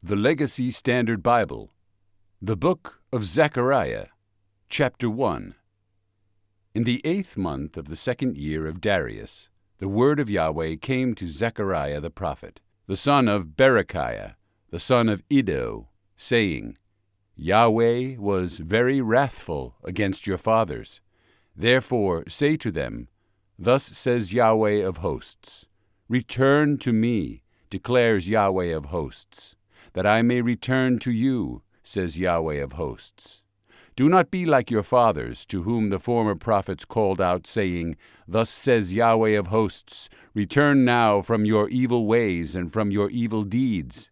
The Legacy Standard Bible, the Book of Zechariah, Chapter 1. In the 8th month of the 2nd year of Darius, the word of Yahweh came to Zechariah the prophet, the son of Berechiah, the son of Iddo, saying, Yahweh was very wrathful against your fathers. Therefore say to them, Thus says Yahweh of hosts, Return to me, declares Yahweh of hosts, that I may return to you, says Yahweh of hosts. Do not be like your fathers, to whom the former prophets called out, saying, Thus says Yahweh of hosts, Return now from your evil ways and from your evil deeds.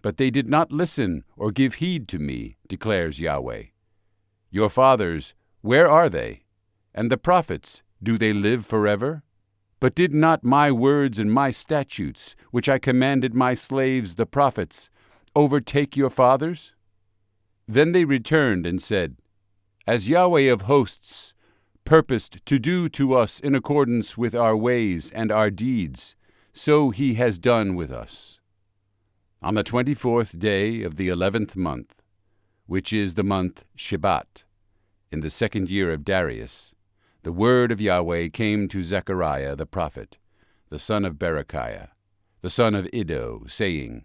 But they did not listen or give heed to me, declares Yahweh. Your fathers, where are they? And the prophets, do they live forever? But did not my words and my statutes, which I commanded my slaves the prophets, overtake your fathers? Then they returned and said, As Yahweh of hosts purposed to do to us in accordance with our ways and our deeds, so he has done with us. On the 24th day of the 11th month, which is the month Shebat, in the 2nd year of Darius, the word of Yahweh came to Zechariah the prophet, the son of Berechiah, the son of Iddo, saying,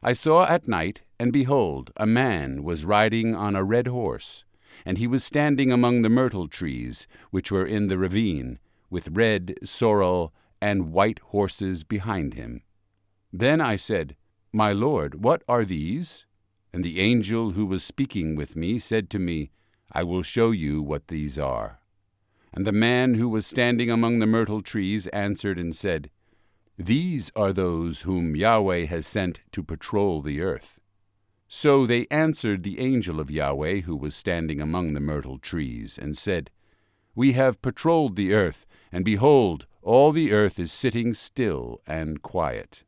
I saw at night, and behold, a man was riding on a red horse, and he was standing among the myrtle trees, which were in the ravine, with red, sorrel, and white horses behind him. Then I said, My Lord, what are these? And the angel who was speaking with me said to me, I will show you what these are. And the man who was standing among the myrtle trees answered and said, These are those whom Yahweh has sent to patrol the earth. So they answered the angel of Yahweh who was standing among the myrtle trees, and said, We have patrolled the earth, and behold, all the earth is sitting still and quiet.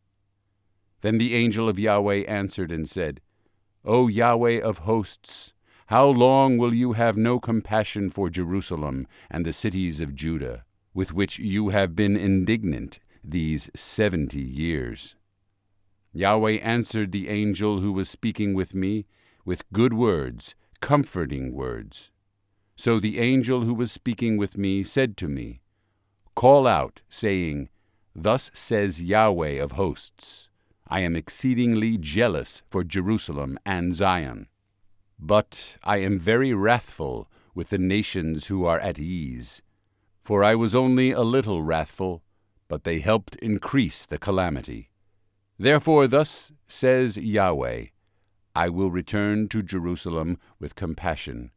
Then the angel of Yahweh answered and said, O Yahweh of hosts, how long will you have no compassion for Jerusalem and the cities of Judah, with which you have been indignant these 70 years? Yahweh answered the angel who was speaking with me with good words, comforting words. So the angel who was speaking with me said to me, Call out, saying, Thus says Yahweh of hosts, I am exceedingly jealous for Jerusalem and Zion. But I am very wrathful with the nations who are at ease. For I was only a little wrathful, but they helped increase the calamity. Therefore thus says Yahweh, I will return to Jerusalem with compassion.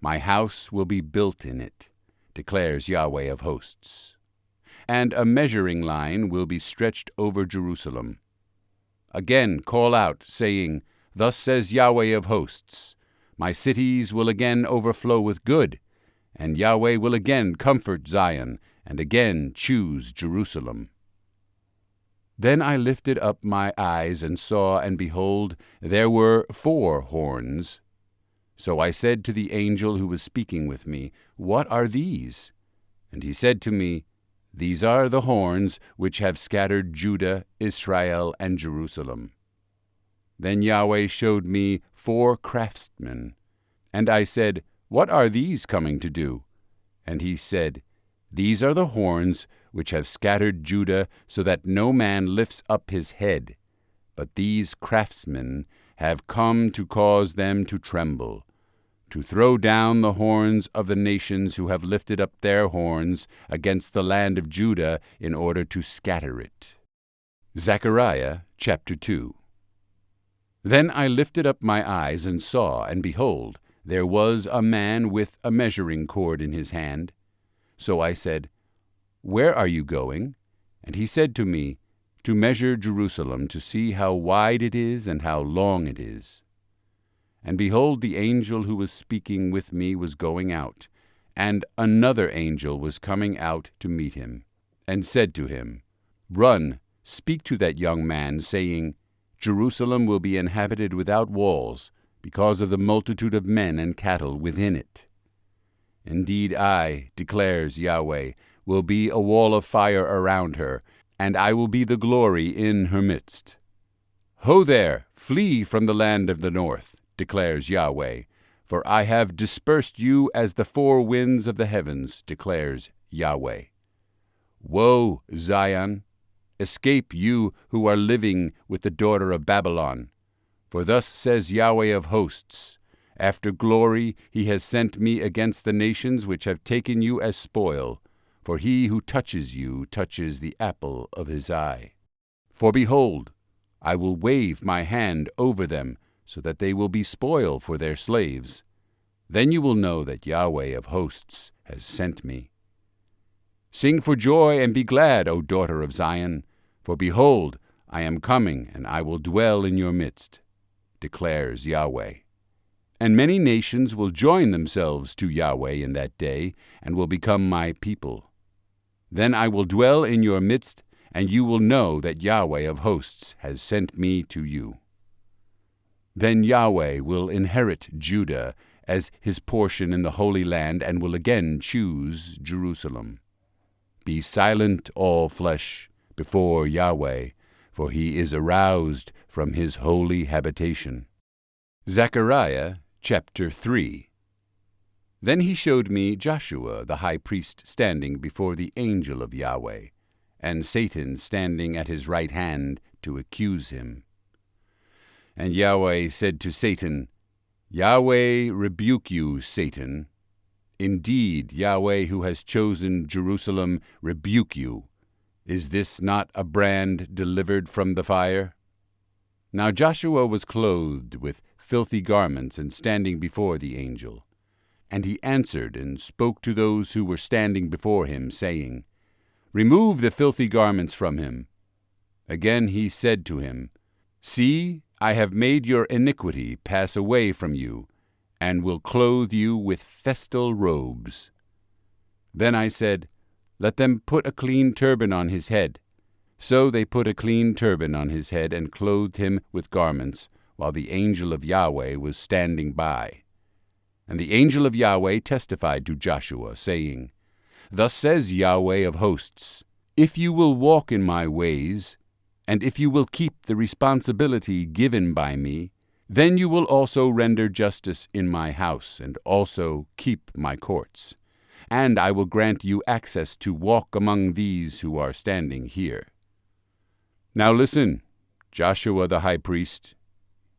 My house will be built in it, declares Yahweh of hosts. And a measuring line will be stretched over Jerusalem. Again call out, saying, Thus says Yahweh of hosts, My cities will again overflow with good, and Yahweh will again comfort Zion, and again choose Jerusalem. Then I lifted up my eyes and saw, and behold, there were 4 horns. So I said to the angel who was speaking with me, What are these? And he said to me, These are the horns which have scattered Judah, Israel, and Jerusalem. Then Yahweh showed me 4 craftsmen. And I said, What are these coming to do? And he said, These are the horns which have scattered Judah, so that no man lifts up his head. But these craftsmen have come to cause them to tremble, to throw down the horns of the nations who have lifted up their horns against the land of Judah in order to scatter it. Zechariah chapter 2. Then I lifted up my eyes and saw, and behold, there was a man with a measuring cord in his hand. So I said, Where are you going? And he said to me, To measure Jerusalem, to see how wide it is and how long it is. And behold, the angel who was speaking with me was going out, and another angel was coming out to meet him, and said to him, Run, speak to that young man, saying, Jerusalem will be inhabited without walls, because of the multitude of men and cattle within it. Indeed, I, declares Yahweh, will be a wall of fire around her, and I will be the glory in her midst. Ho there, Flee from the land of the north, declares Yahweh, for I have dispersed you as the four winds of the heavens, declares Yahweh. Woe, Zion! Escape, you who are living with the daughter of Babylon. For thus says Yahweh of hosts, after glory he has sent me against the nations which have taken you as spoil, for he who touches you touches the apple of his eye. For behold, I will wave my hand over them, so that they will be spoil for their slaves. Then you will know that Yahweh of hosts has sent me. Sing for joy and be glad, O daughter of Zion, for behold, I am coming, and I will dwell in your midst, declares Yahweh. And many nations will join themselves to Yahweh in that day, and will become my people. Then I will dwell in your midst, and you will know that Yahweh of hosts has sent me to you. Then Yahweh will inherit Judah as his portion in the Holy Land, and will again choose Jerusalem. Be silent, all flesh, before Yahweh, for he is aroused from his holy habitation. Zechariah chapter 3. Then he showed me Joshua the high priest standing before the angel of Yahweh, and Satan standing at his right hand to accuse him. And Yahweh said to Satan, Yahweh rebuke you, Satan. Indeed, Yahweh who has chosen Jerusalem rebuke you. Is this not a brand delivered from the fire? Now Joshua was clothed with filthy garments and standing before the angel. And he answered and spoke to those who were standing before him, saying, Remove the filthy garments from him. Again he said to him, See, I have made your iniquity pass away from you, and will clothe you with festal robes. Then I said, Let them put a clean turban on his head. So they put a clean turban on his head and clothed him with garments, while the angel of Yahweh was standing by. And the angel of Yahweh testified to Joshua, saying, Thus says Yahweh of hosts, If you will walk in my ways, and if you will keep the responsibility given by me, then you will also render justice in my house, and also keep my courts. And I will grant you access to walk among these who are standing here. Now listen, Joshua the high priest,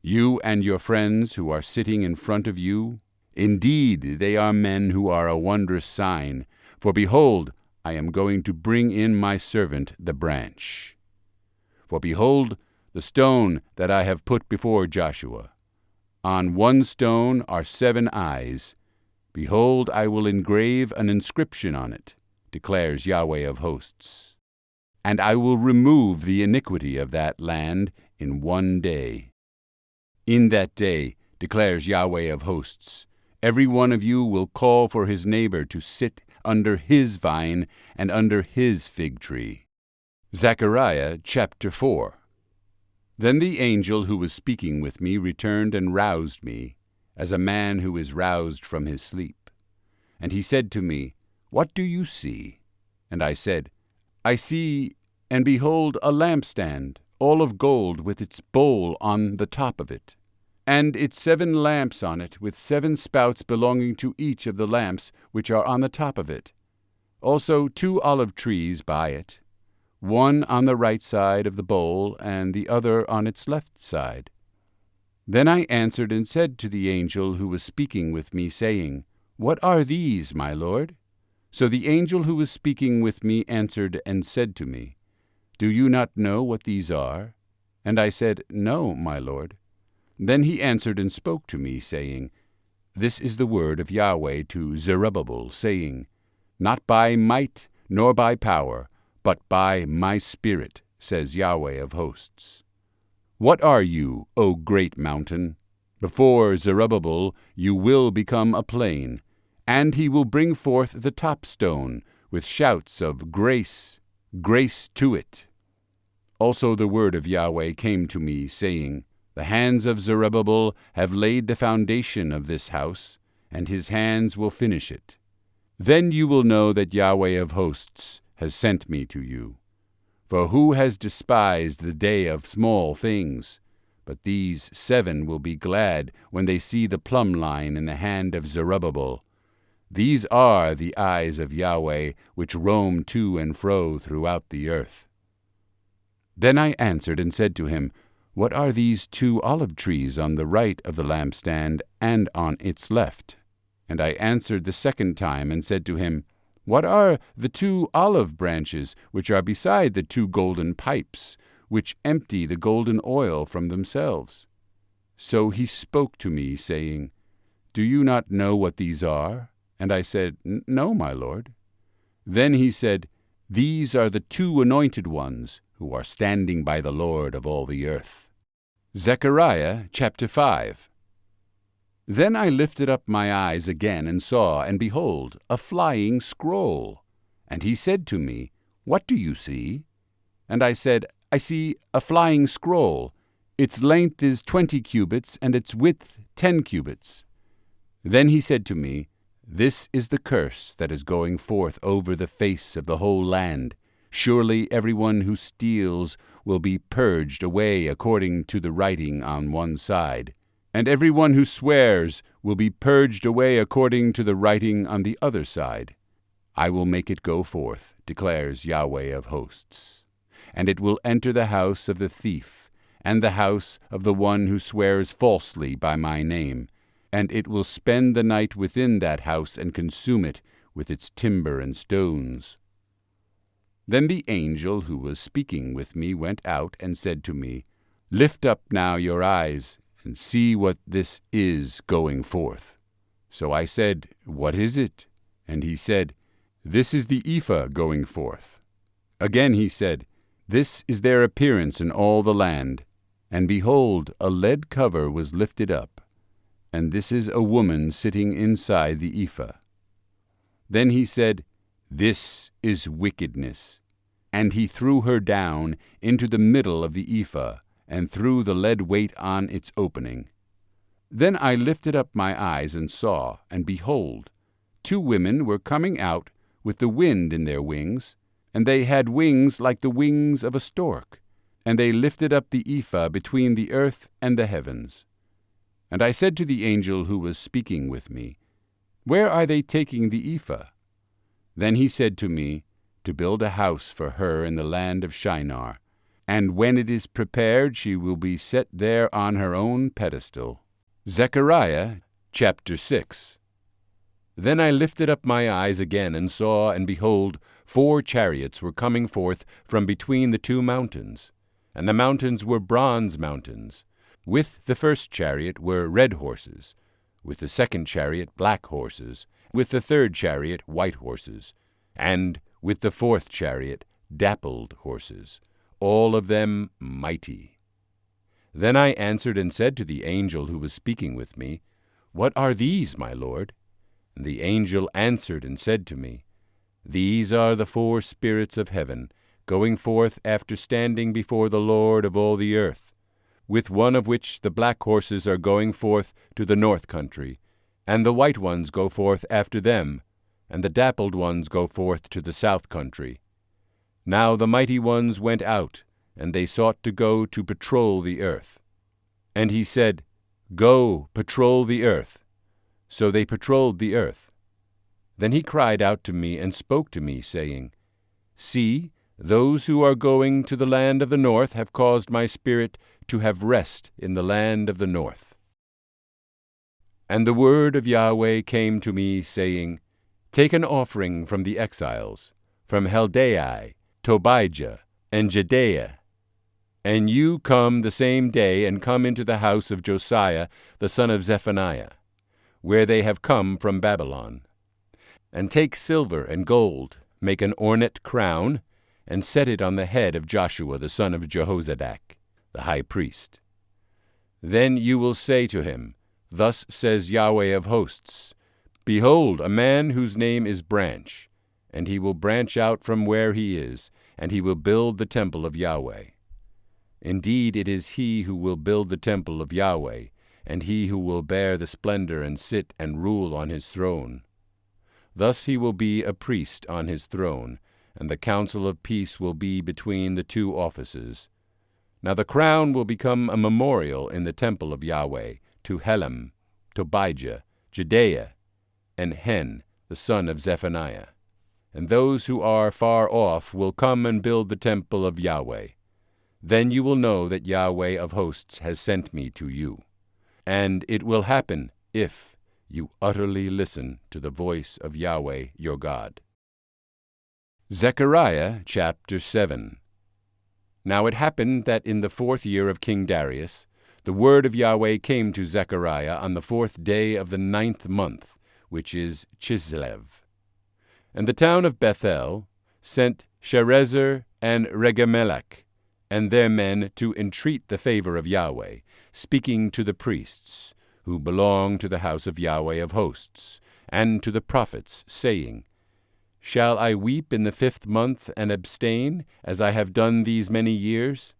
you and your friends who are sitting in front of you, indeed they are men who are a wondrous sign, for behold, I am going to bring in my servant the branch. For behold, the stone that I have put before Joshua. On one stone are 7 eyes. Behold, I will engrave an inscription on it, declares Yahweh of hosts. And I will remove the iniquity of that land in one day. In that day, declares Yahweh of hosts, every one of you will call for his neighbor to sit under his vine and under his fig tree. Zechariah chapter 4. Then the angel who was speaking with me returned and roused me, as a man who is roused from his sleep. And he said to me, What do you see? And I said, I see, and behold, a lampstand, all of gold, with its bowl on the top of it, and its 7 lamps on it, with 7 spouts belonging to each of the lamps which are on the top of it. Also 2 olive trees by it, one on the right side of the bowl, and the other on its left side. Then I answered and said to the angel who was speaking with me, saying, What are these, my lord? So the angel who was speaking with me answered and said to me, Do you not know what these are? And I said, No, my lord. Then he answered and spoke to me, saying, This is the word of Yahweh to Zerubbabel, saying, Not by might nor by power, but by my Spirit, says Yahweh of hosts. What are you, O great mountain? Before Zerubbabel you will become a plain, and he will bring forth the top stone with shouts of grace, grace to it. Also the word of Yahweh came to me, saying, The hands of Zerubbabel have laid the foundation of this house, and his hands will finish it. Then you will know that Yahweh of hosts has sent me to you. For who has despised the day of small things? But these 7 will be glad when they see the plumb line in the hand of Zerubbabel. These are the eyes of Yahweh, which roam to and fro throughout the earth. Then I answered and said to him, What are these 2 olive trees on the right of the lampstand and on its left? And I answered the second time and said to him, What are the 2 olive branches which are beside the 2 golden pipes, which empty the golden oil from themselves? So he spoke to me, saying, Do you not know what these are? And I said, No, my lord. Then he said, These are the 2 anointed ones who are standing by the Lord of all the earth. Zechariah chapter 5. Then I lifted up my eyes again and saw, and behold, a flying scroll. And he said to me, What do you see? And I said, I see a flying scroll. Its length is 20 cubits, and its width 10 cubits. Then he said to me, This is the curse that is going forth over the face of the whole land. Surely everyone who steals will be purged away according to the writing on one side, and everyone who swears will be purged away according to the writing on the other side. I will make it go forth, declares Yahweh of hosts, and it will enter the house of the thief, and the house of the one who swears falsely by my name, and it will spend the night within that house and consume it with its timber and stones. Then the angel who was speaking with me went out and said to me, Lift up now your eyes, and see what this is going forth. So I said, What is it? And he said, This is the ephah going forth. Again he said, This is their appearance in all the land. And behold, a lead cover was lifted up, and this is a woman sitting inside the ephah. Then he said, This is wickedness. And he threw her down into the middle of the ephah, and threw the lead weight on its opening. Then I lifted up my eyes and saw, and behold, 2 women were coming out with the wind in their wings, and they had wings like the wings of a stork, and they lifted up the ephah between the earth and the heavens. And I said to the angel who was speaking with me, Where are they taking the ephah? Then he said to me, To build a house for her in the land of Shinar, and when it is prepared she will be set there on her own pedestal. Zechariah chapter 6. Then I lifted up my eyes again and saw, and behold, 4 chariots were coming forth from between the 2 mountains, and the mountains were bronze mountains. With the first chariot were red horses, with the second chariot black horses, with the third chariot white horses, and with the 4th chariot dappled horses, all of them mighty. Then I answered and said to the angel who was speaking with me, What are these, my lord? And the angel answered and said to me, These are the 4 spirits of heaven, going forth after standing before the Lord of all the earth, with one of which the black horses are going forth to the north country, and the white ones go forth after them, and the dappled ones go forth to the south country. Now the mighty ones went out, and they sought to go to patrol the earth. And he said, Go, patrol the earth. So they patrolled the earth. Then he cried out to me and spoke to me, saying, See, those who are going to the land of the north have caused my spirit to have rest in the land of the north. And the word of Yahweh came to me, saying, Take an offering from the exiles, from Haldai, Tobijah, and Jedaiah. And you come the same day, and come into the house of Josiah the son of Zephaniah, where they have come from Babylon. And take silver and gold, make an ornate crown, and set it on the head of Joshua the son of Jehozadak, the high priest. Then you will say to him, Thus says Yahweh of hosts, Behold, a man whose name is Branch, and he will branch out from where he is, and he will build the temple of Yahweh. Indeed, it is he who will build the temple of Yahweh, and he who will bear the splendor and sit and rule on his throne. Thus he will be a priest on his throne, and the counsel of peace will be between the 2 offices. Now the crown will become a memorial in the temple of Yahweh to Helem, Tobijah, Jedaiah, and Hen, the son of Zephaniah. And those who are far off will come and build the temple of Yahweh. Then you will know that Yahweh of hosts has sent me to you. And it will happen if you utterly listen to the voice of Yahweh your God. Zechariah chapter 7. Now it happened that in the 4th year of King Darius, the word of Yahweh came to Zechariah on the 4th day of the 9th month, which is Chislev. And the town of Bethel sent Sherezer and Regemelech and their men to entreat the favor of Yahweh, speaking to the priests, who belong to the house of Yahweh of hosts, and to the prophets, saying, Shall I weep in the 5th month and abstain, as I have done these many years?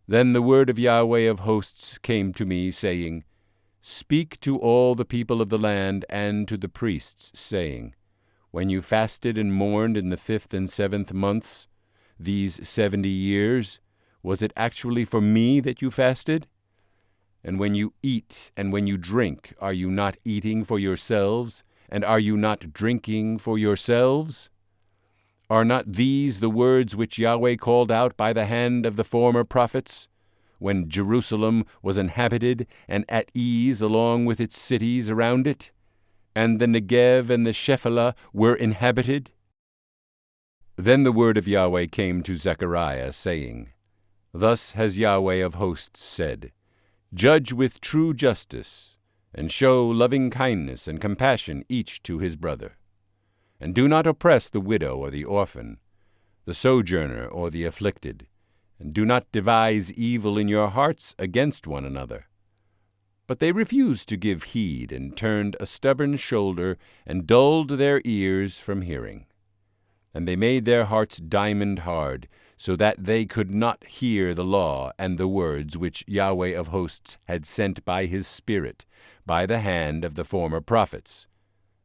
Then the word of Yahweh of hosts came to me, saying, Speak to all the people of the land and to the priests, saying, When you fasted and mourned in the 5th and 7th months, these 70 years, was it actually for me that you fasted? And when you eat and when you drink, are you not eating for yourselves, and are you not drinking for yourselves? Are not these the words which Yahweh called out by the hand of the former prophets, when Jerusalem was inhabited and at ease along with its cities around it, and the Negev and the Shephelah were inhabited? Then the word of Yahweh came to Zechariah, saying, Thus has Yahweh of hosts said, Judge with true justice, and show loving kindness and compassion each to his brother. And do not oppress the widow or the orphan, the sojourner or the afflicted, and do not devise evil in your hearts against one another. But they refused to give heed, and turned a stubborn shoulder, and dulled their ears from hearing. And they made their hearts diamond hard, so that they could not hear the law and the words which Yahweh of hosts had sent by his Spirit, by the hand of the former prophets.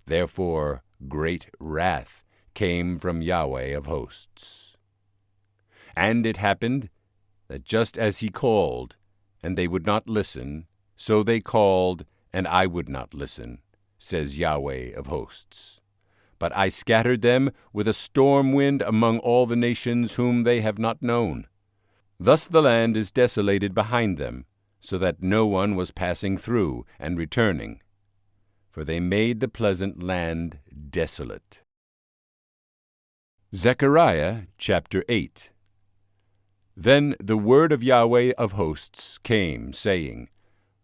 Therefore great wrath came from Yahweh of hosts. And it happened that just as he called, and they would not listen, so they called, and I would not listen, says Yahweh of hosts. But I scattered them with a storm wind among all the nations whom they have not known. Thus the land is desolated behind them, so that no one was passing through and returning. For they made the pleasant land desolate. Zechariah chapter 8. Then the word of Yahweh of hosts came, saying,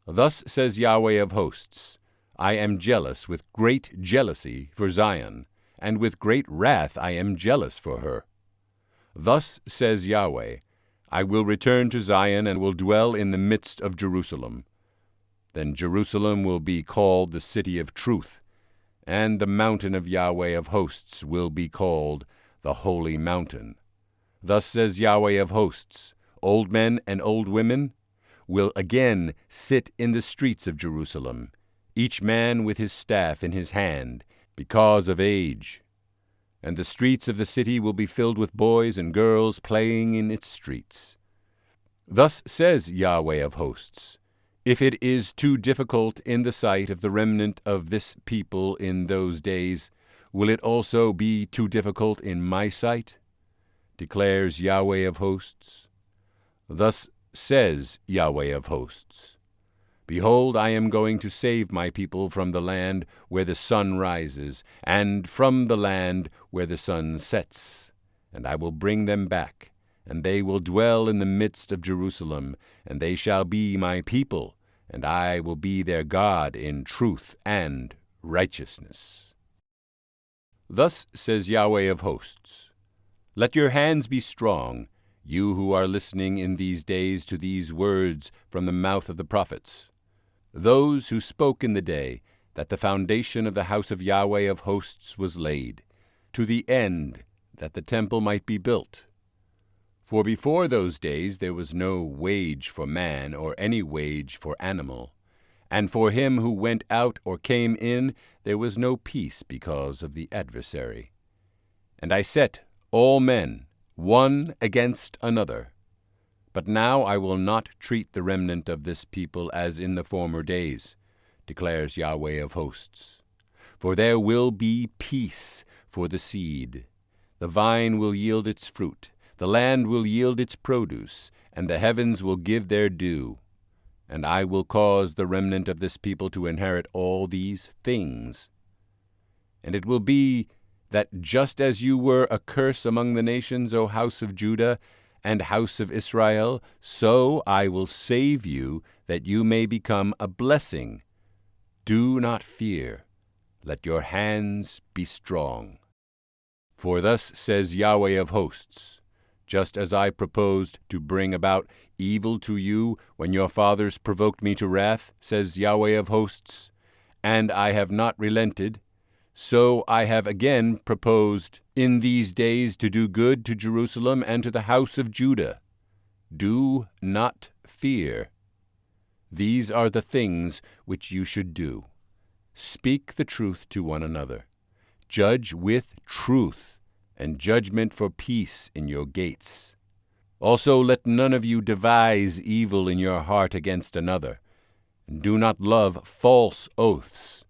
Thus says Yahweh of hosts, I am jealous with great jealousy for Zion, and with great wrath I am jealous for her. Thus says Yahweh, I will return to Zion and will dwell in the midst of Jerusalem. Then Jerusalem will be called the city of truth, and the mountain of Yahweh of hosts will be called the holy mountain. Thus says Yahweh of hosts, old men and old women will again sit in the streets of Jerusalem, each man with his staff in his hand, because of age. And the streets of the city will be filled with boys and girls playing in its streets. Thus says Yahweh of hosts, if it is too difficult in the sight of the remnant of this people in those days, will it also be too difficult in my sight? Declares Yahweh of hosts. Thus says Yahweh of hosts, Behold, I am going to save my people from the land where the sun rises, and from the land where the sun sets. And I will bring them back, and they will dwell in the midst of Jerusalem, and they shall be my people, and I will be their God in truth and righteousness. Thus says Yahweh of hosts, Let your hands be strong, you who are listening in these days to these words from the mouth of the prophets, those who spoke in the day that the foundation of the house of Yahweh of hosts was laid, to the end that the temple might be built. For before those days there was no wage for man or any wage for animal, and for him who went out or came in there was no peace because of the adversary. And I set all men one against another. But now I will not treat the remnant of this people as in the former days, declares Yahweh of hosts. For there will be peace for the seed. The vine will yield its fruit, the land will yield its produce, and the heavens will give their due. And I will cause the remnant of this people to inherit all these things. And it will be that just as you were a curse among the nations, O house of Judah and house of Israel, so I will save you, that you may become a blessing. Do not fear. Let your hands be strong. For thus says Yahweh of hosts, just as I proposed to bring about evil to you when your fathers provoked me to wrath, says Yahweh of hosts, and I have not relented, so I have again proposed in these days to do good to Jerusalem and to the house of Judah. Do not fear. These are the things which you should do. Speak the truth to one another. Judge with truth, and judgment for peace in your gates. Also let none of you devise evil in your heart against another, and do not love false oaths,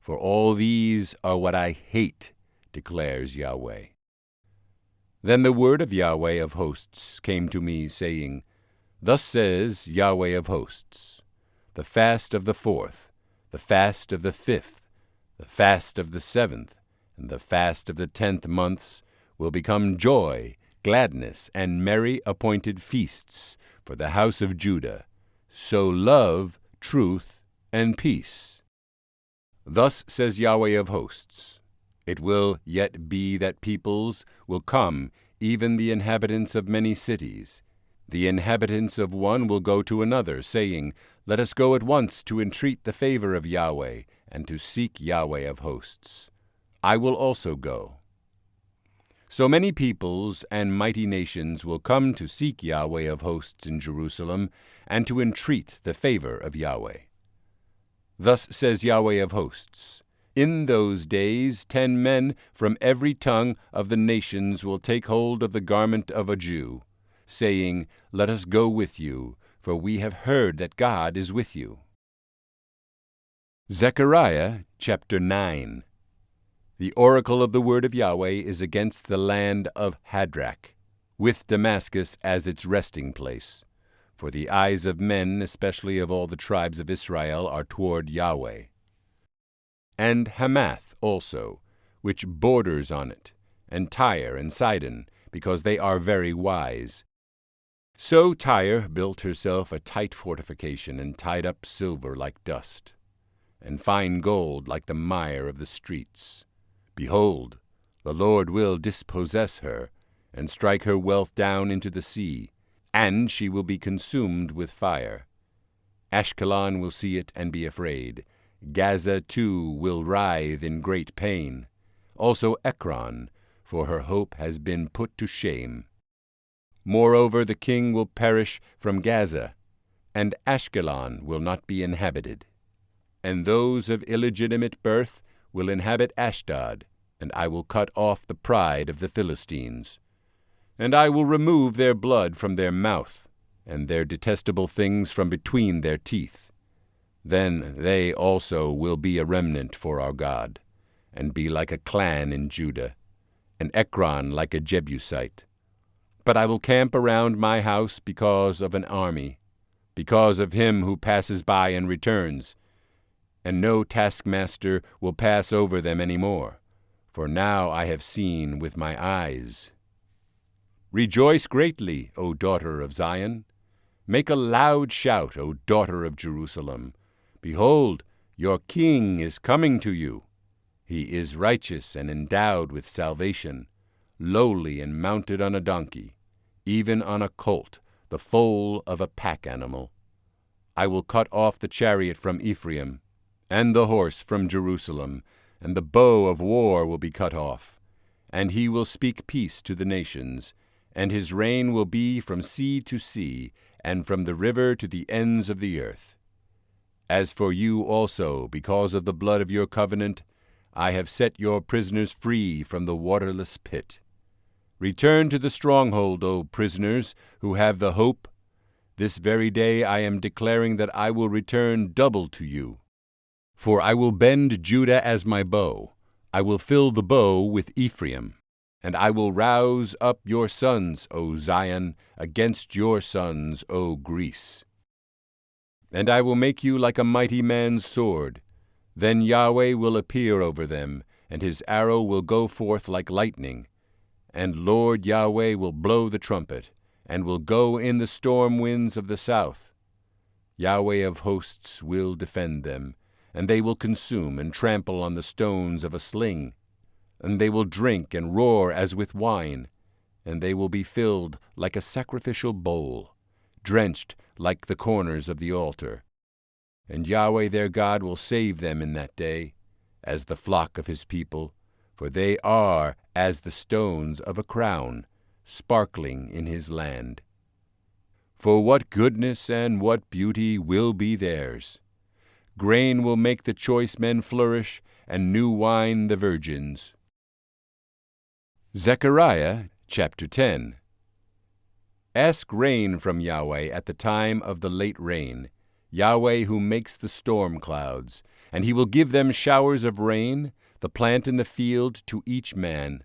for all these are what I hate, declares Yahweh. Then the word of Yahweh of hosts came to me, saying, Thus says Yahweh of hosts, the fast of the 4th, the fast of the 5th, the fast of the 7th, and the fast of the 10th months will become joy, gladness, and merry appointed feasts for the house of Judah. So love, truth, and peace. Thus says Yahweh of hosts, it will yet be that peoples will come, even the inhabitants of many cities. The inhabitants of one will go to another, saying, Let us go at once to entreat the favor of Yahweh, and to seek Yahweh of hosts. I will also go. So many peoples and mighty nations will come to seek Yahweh of hosts in Jerusalem, and to entreat the favor of Yahweh. Thus says Yahweh of hosts, In those days 10 men from every tongue of the nations will take hold of the garment of a Jew, saying, Let us go with you, for we have heard that God is with you. Zechariah chapter 9. The oracle of the word of Yahweh is against the land of Hadrach, with Damascus as its resting place. For the eyes of men, especially of all the tribes of Israel, are toward Yahweh. And Hamath also, which borders on it, and Tyre and Sidon, because they are very wise. So Tyre built herself a tight fortification, and tied up silver like dust, and fine gold like the mire of the streets. Behold, the Lord will dispossess her, and strike her wealth down into the sea, and she will be consumed with fire. Ashkelon will see it and be afraid. Gaza too will writhe in great pain. Also Ekron, for her hope has been put to shame. Moreover, the king will perish from Gaza, and Ashkelon will not be inhabited. And those of illegitimate birth will inhabit Ashdod, and I will cut off the pride of the Philistines. And I will remove their blood from their mouth, and their detestable things from between their teeth. Then they also will be a remnant for our God, and be like a clan in Judah, and Ekron like a Jebusite. But I will camp around my house because of an army, because of him who passes by and returns, and no taskmaster will pass over them any more, for now I have seen with my eyes. Rejoice greatly, O daughter of Zion. Make a loud shout, O daughter of Jerusalem. Behold, your king is coming to you. He is righteous and endowed with salvation, lowly and mounted on a donkey, even on a colt, the foal of a pack animal. I will cut off the chariot from Ephraim, and the horse from Jerusalem, and the bow of war will be cut off. And he will speak peace to the nations, and his reign will be from sea to sea, and from the river to the ends of the earth. As for you also, because of the blood of your covenant, I have set your prisoners free from the waterless pit. Return to the stronghold, O prisoners, who have the hope This very day I am declaring that I will return double to you. For I will bend Judah as my bow, I will fill the bow with Ephraim, and I will rouse up your sons, O Zion, against your sons, O Greece. And I will make you like a mighty man's sword. Then Yahweh will appear over them, and his arrow will go forth like lightning. And Lord Yahweh will blow the trumpet, and will go in the storm winds of the south. Yahweh of hosts will defend them, and they will consume and trample on the stones of a sling. And they will drink and roar as with wine, and they will be filled like a sacrificial bowl, drenched like the corners of the altar. And Yahweh their God will save them in that day, as the flock of his people, for they are as the stones of a crown, sparkling in his land. For what goodness and what beauty will be theirs! Grain will make the choice men flourish, and new wine the virgins. Zechariah chapter 10. Ask rain from Yahweh at the time of the late rain, Yahweh who makes the storm clouds, and he will give them showers of rain, the plant in the field to each man.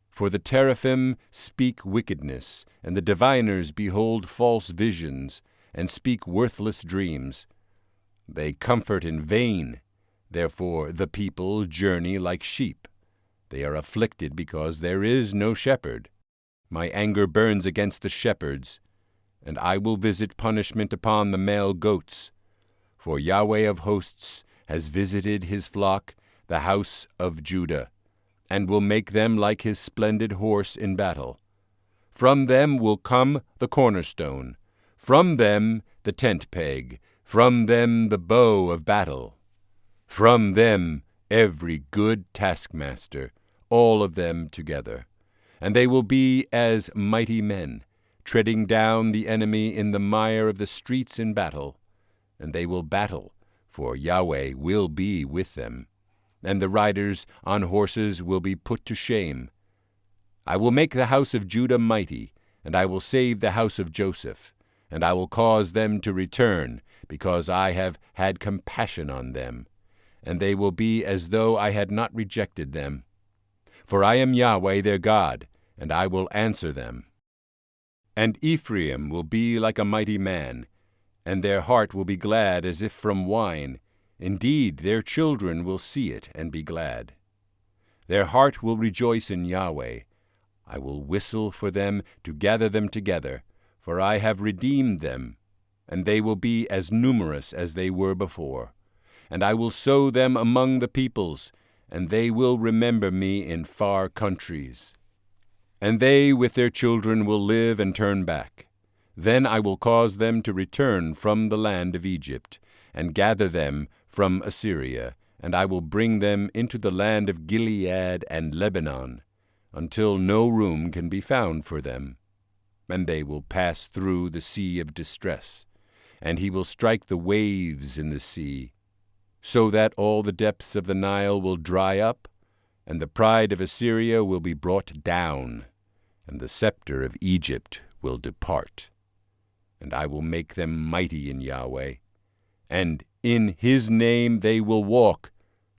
For the teraphim speak wickedness, and the diviners behold false visions, and speak worthless dreams. They comfort in vain, therefore the people journey like sheep. They are afflicted because there is no shepherd. My anger burns against the shepherds, and I will visit punishment upon the male goats. For Yahweh of hosts has visited his flock, the house of Judah, and will make them like his splendid horse in battle. From them will come the cornerstone, from them the tent peg, from them the bow of battle, from them every good taskmaster, all of them together. And they will be as mighty men, treading down the enemy in the mire of the streets in battle. And they will battle, for Yahweh will be with them. And the riders on horses will be put to shame. I will make the house of Judah mighty, and I will save the house of Joseph, and I will cause them to return, because I have had compassion on them, and they will be as though I had not rejected them. For I am Yahweh their God, and I will answer them. And Ephraim will be like a mighty man, and their heart will be glad as if from wine. Indeed, their children will see it and be glad. Their heart will rejoice in Yahweh. I will whistle for them to gather them together, for I have redeemed them, and they will be as numerous as they were before. And I will sow them among the peoples, and they will remember me in far countries. And they with their children will live and turn back. Then I will cause them to return from the land of Egypt, and gather them from Assyria, and I will bring them into the land of Gilead and Lebanon, until no room can be found for them. And they will pass through the sea of distress, and he will strike the waves in the sea, so that all the depths of the Nile will dry up, and the pride of Assyria will be brought down, and the scepter of Egypt will depart. And I will make them mighty in Yahweh, and in his name they will walk,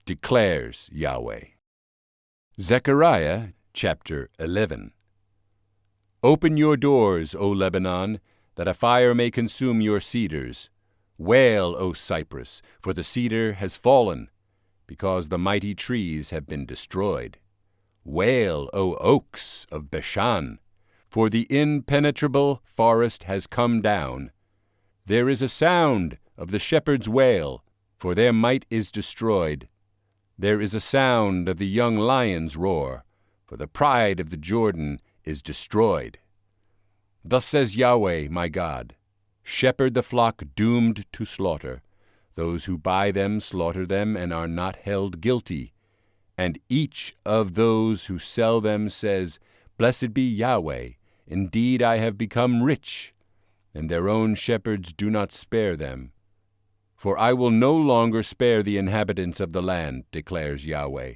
declares Yahweh. Zechariah chapter 11. Open your doors, O Lebanon, that a fire may consume your cedars. Wail, O cypress, for the cedar has fallen, because the mighty trees have been destroyed. Wail, O oaks of Bashan, for the impenetrable forest has come down. There is a sound of the shepherd's wail, for their might is destroyed. There is a sound of the young lion's roar, for the pride of the Jordan is destroyed. Thus says Yahweh, my God, shepherd the flock doomed to slaughter. Those who buy them slaughter them and are not held guilty. And each of those who sell them says, Blessed be Yahweh, indeed I have become rich. And their own shepherds do not spare them. For I will no longer spare the inhabitants of the land, declares Yahweh.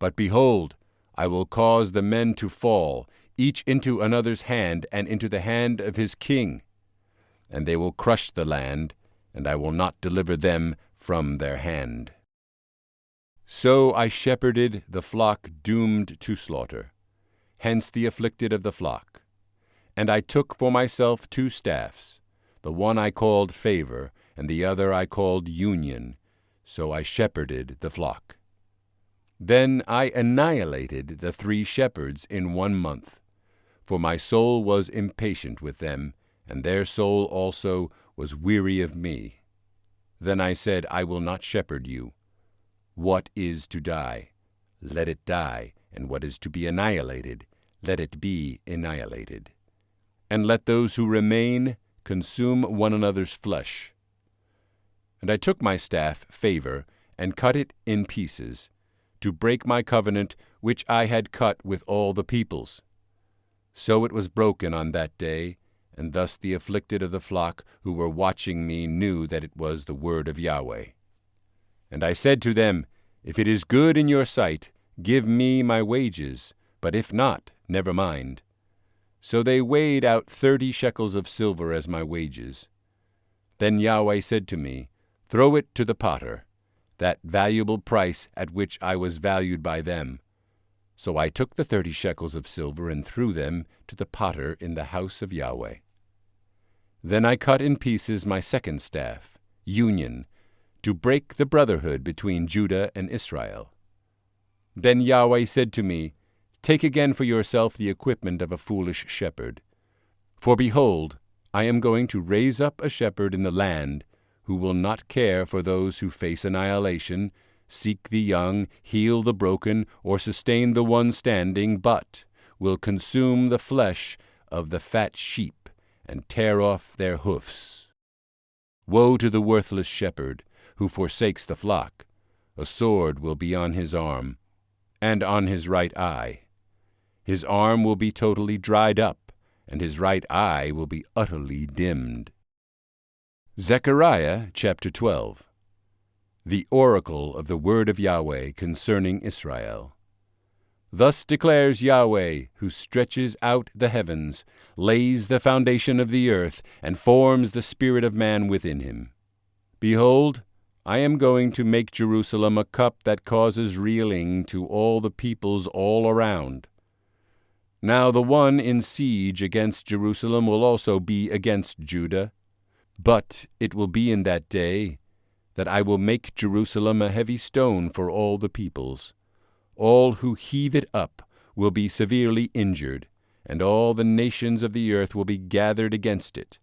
But behold, I will cause the men to fall, each into another's hand and into the hand of his king. and they will crush the land, and I will not deliver them from their hand. So I shepherded the flock doomed to slaughter, hence the afflicted of the flock. And I took for myself 2 staffs, the one I called Favor, and the other I called Union, so I shepherded the flock. Then I annihilated the 3 shepherds in 1 month, for my soul was impatient with them, and their soul also was weary of me. Then I said, I will not shepherd you. What is to die, let it die, and what is to be annihilated, let it be annihilated. And let those who remain consume one another's flesh. And I took my staff, Favor, and cut it in pieces, to break my covenant which I had cut with all the peoples. So it was broken on that day, and thus the afflicted of the flock who were watching me knew that it was the word of Yahweh. And I said to them, If it is good in your sight, give me my wages, but if not, never mind. So they weighed out 30 shekels of silver as my wages. Then Yahweh said to me, Throw it to the potter, that valuable price at which I was valued by them. So I took the 30 shekels of silver and threw them to the potter in the house of Yahweh. Then I cut in pieces my 2nd staff, Union, to break the brotherhood between Judah and Israel. Then Yahweh said to me, Take again for yourself the equipment of a foolish shepherd. For behold, I am going to raise up a shepherd in the land who will not care for those who face annihilation, seek the young, heal the broken, or sustain the one standing, but will consume the flesh of the fat sheep and tear off their hoofs. Woe to the worthless shepherd who forsakes the flock. A sword will be on his arm, and on his right eye. His arm will be totally dried up, and his right eye will be utterly dimmed. Zechariah chapter 12. The oracle of the word of Yahweh concerning Israel. Thus declares Yahweh, who stretches out the heavens, lays the foundation of the earth, and forms the spirit of man within him. Behold, I am going to make Jerusalem a cup that causes reeling to all the peoples all around. Now the one in siege against Jerusalem will also be against Judah. But it will be in that day that I will make Jerusalem a heavy stone for all the peoples. All who heave it up will be severely injured, and all the nations of the earth will be gathered against it.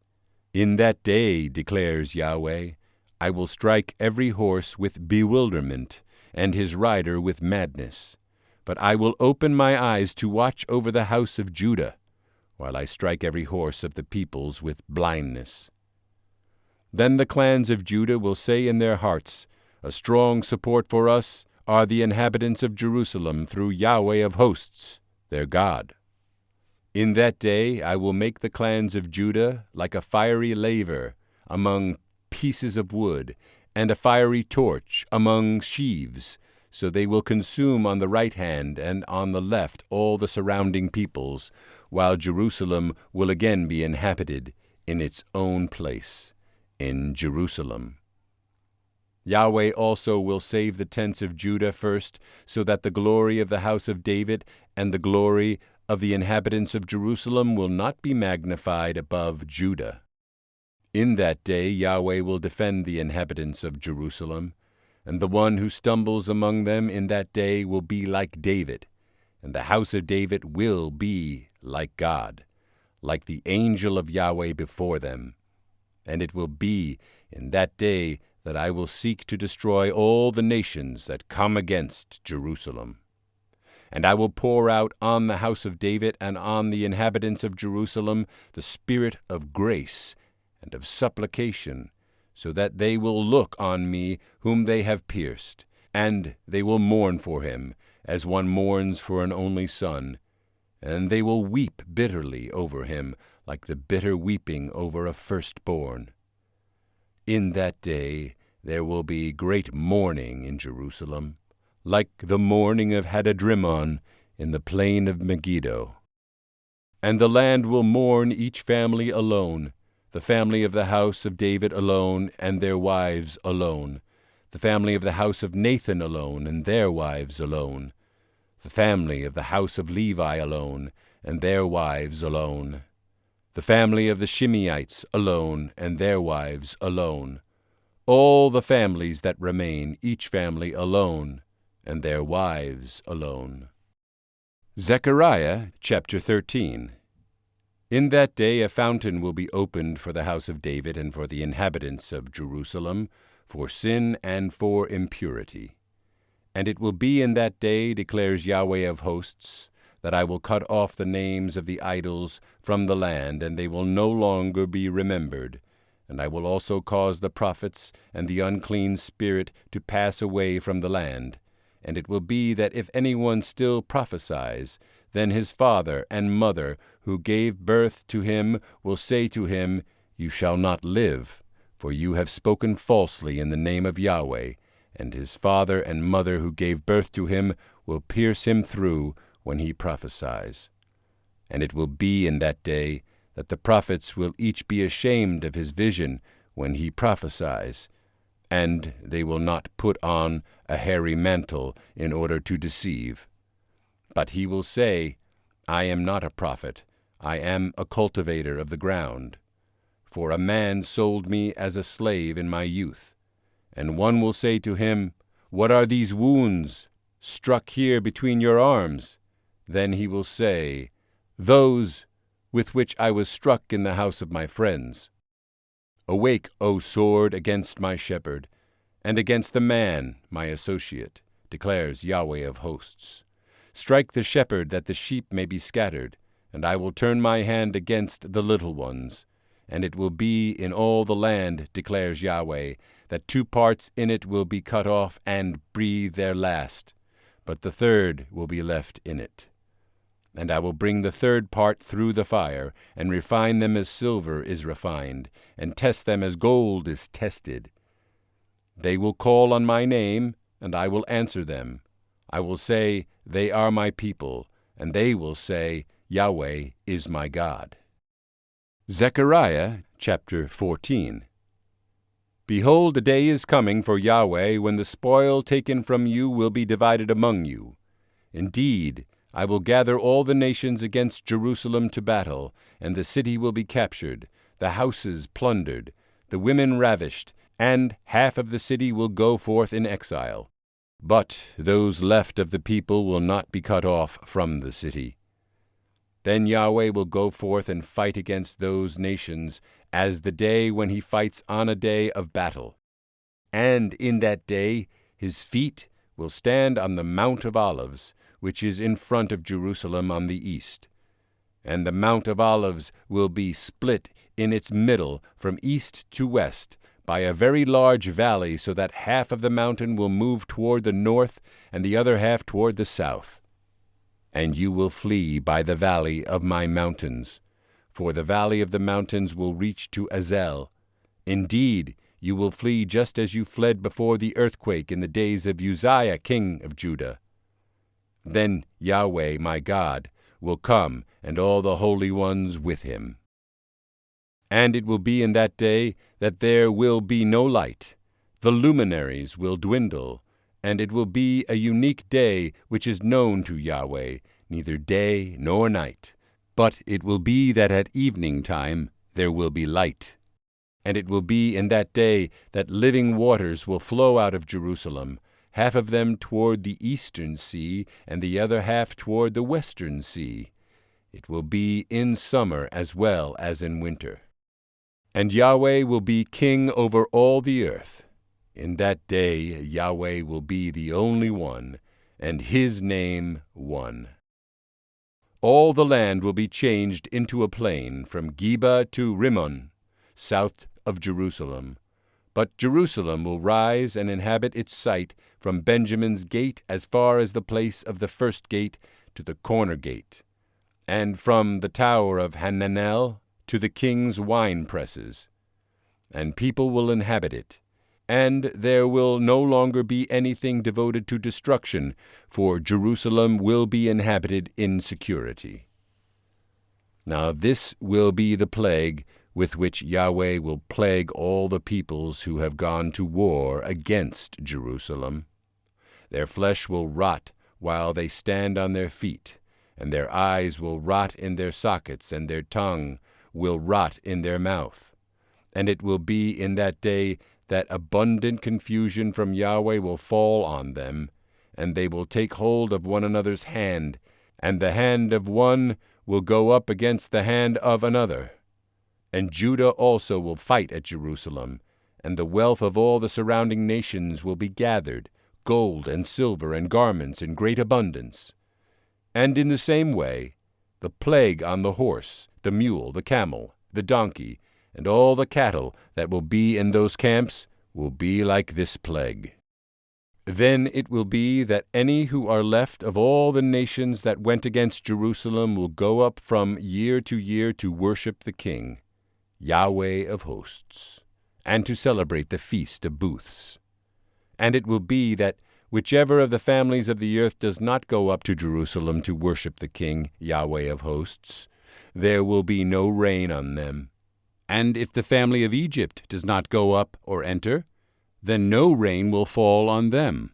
In that day, declares Yahweh, I will strike every horse with bewilderment, and his rider with madness. But I will open my eyes to watch over the house of Judah, while I strike every horse of the peoples with blindness. Then the clans of Judah will say in their hearts, A strong support for us are the inhabitants of Jerusalem through Yahweh of hosts, their God. In that day I will make the clans of Judah like a fiery laver among pieces of wood, and a fiery torch among sheaves, so they will consume on the right hand and on the left all the surrounding peoples, while Jerusalem will again be inhabited in its own place, in Jerusalem. Yahweh also will save the tents of Judah first, so that the glory of the house of David and the glory of the inhabitants of Jerusalem will not be magnified above Judah. In that day Yahweh will defend the inhabitants of Jerusalem, and the one who stumbles among them in that day will be like David, and the house of David will be like God, like the angel of Yahweh before them. And it will be in that day that I will seek to destroy all the nations that come against Jerusalem. And I will pour out on the house of David and on the inhabitants of Jerusalem the spirit of grace and of supplication, so that they will look on me whom they have pierced, and they will mourn for him, as one mourns for an only son, and they will weep bitterly over him, like the bitter weeping over a firstborn. In that day there will be great mourning in Jerusalem, like the mourning of Hadadrimmon in the plain of Megiddo. And the land will mourn each family alone, the family of the house of David alone, and their wives alone, the family of the house of Nathan alone, and their wives alone, the family of the house of Levi alone, and their wives alone, the family of the Shimeites alone, and their wives alone, all the families that remain, each family alone, and their wives alone. Zechariah chapter 13. In that day a fountain will be opened for the house of David and for the inhabitants of Jerusalem, for sin and for impurity. And it will be in that day, declares Yahweh of hosts, that I will cut off the names of the idols from the land, and they will no longer be remembered. And I will also cause the prophets and the unclean spirit to pass away from the land. And it will be that if anyone still prophesies, then his father and mother, who gave birth to him, will say to him, You shall not live, for you have spoken falsely in the name of Yahweh. And his father and mother, who gave birth to him, will pierce him through when he prophesies. And it will be in that day that the prophets will each be ashamed of his vision when he prophesies, and they will not put on a hairy mantle in order to deceive. But he will say, I am not a prophet, I am a cultivator of the ground. For a man sold me as a slave in my youth. And one will say to him, What are these wounds struck here between your arms? Then he will say, Those with which I was struck in the house of my friends. Awake, O sword, against my shepherd, and against the man, my associate, declares Yahweh of hosts. Strike the shepherd, that the sheep may be scattered, and I will turn my hand against the little ones. And it will be in all the land, declares Yahweh, that 2 parts in it will be cut off and breathe their last, but the third will be left in it. And I will bring the 3rd part through the fire, and refine them as silver is refined, and test them as gold is tested. They will call on my name, and I will answer them. I will say, They are my people, and they will say, Yahweh is my God. Zechariah chapter 14. Behold, a day is coming for Yahweh when the spoil taken from you will be divided among you. Indeed, I will gather all the nations against Jerusalem to battle, and the city will be captured, the houses plundered, the women ravished, and half of the city will go forth in exile. But those left of the people will not be cut off from the city. Then Yahweh will go forth and fight against those nations as the day when he fights on a day of battle. And in that day his feet will stand on the Mount of Olives, which is in front of Jerusalem on the east. And the Mount of Olives will be split in its middle from east to west by a very large valley, so that half of the mountain will move toward the north and the other half toward the south. And you will flee by the valley of my mountains, for the valley of the mountains will reach to Azel. Indeed, you will flee just as you fled before the earthquake in the days of Uzziah king of Judah. Then Yahweh, my God, will come, and all the holy ones with him. And it will be in that day that there will be no light. The luminaries will dwindle, and it will be a unique day which is known to Yahweh, neither day nor night. But it will be that at evening time there will be light. And it will be in that day that living waters will flow out of Jerusalem, half of them toward the eastern sea, and the other half toward the western sea. It will be in summer as well as in winter. And Yahweh will be king over all the earth. In that day Yahweh will be the only one, and his name one. All the land will be changed into a plain, from Geba to Rimmon, south of Jerusalem. But Jerusalem will rise and inhabit its site from Benjamin's gate as far as the place of the first gate to the corner gate, and from the tower of Hananel to the king's wine presses. And people will inhabit it, and there will no longer be anything devoted to destruction, for Jerusalem will be inhabited in security. Now this will be the plague with which Yahweh will plague all the peoples who have gone to war against Jerusalem. Their flesh will rot while they stand on their feet, and their eyes will rot in their sockets, and their tongue will rot in their mouth. And it will be in that day that abundant confusion from Yahweh will fall on them, and they will take hold of one another's hand, and the hand of one will go up against the hand of another. And Judah also will fight at Jerusalem, and the wealth of all the surrounding nations will be gathered, gold and silver and garments in great abundance. And in the same way, the plague on the horse, the mule, the camel, the donkey, and all the cattle that will be in those camps will be like this plague. Then it will be that any who are left of all the nations that went against Jerusalem will go up from year to worship the King, Yahweh of hosts, and to celebrate the Feast of Booths. And it will be that whichever of the families of the earth does not go up to Jerusalem to worship the King, Yahweh of hosts, there will be no rain on them. And if the family of Egypt does not go up or enter, then no rain will fall on them.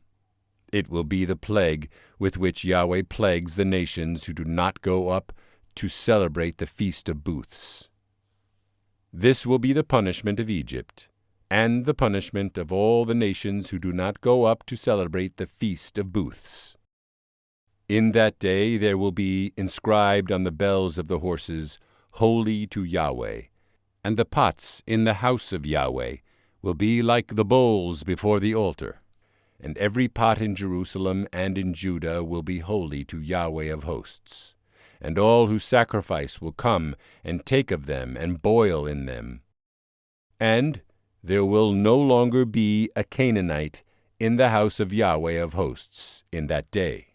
It will be the plague with which Yahweh plagues the nations who do not go up to celebrate the Feast of Booths. This will be the punishment of Egypt, and the punishment of all the nations who do not go up to celebrate the Feast of Booths. In that day there will be inscribed on the bells of the horses, Holy to Yahweh, and the pots in the house of Yahweh will be like the bowls before the altar. And every pot in Jerusalem and in Judah will be holy to Yahweh of hosts. And all who sacrifice will come and take of them and boil in them. And there will no longer be a Canaanite in the house of Yahweh of hosts in that day.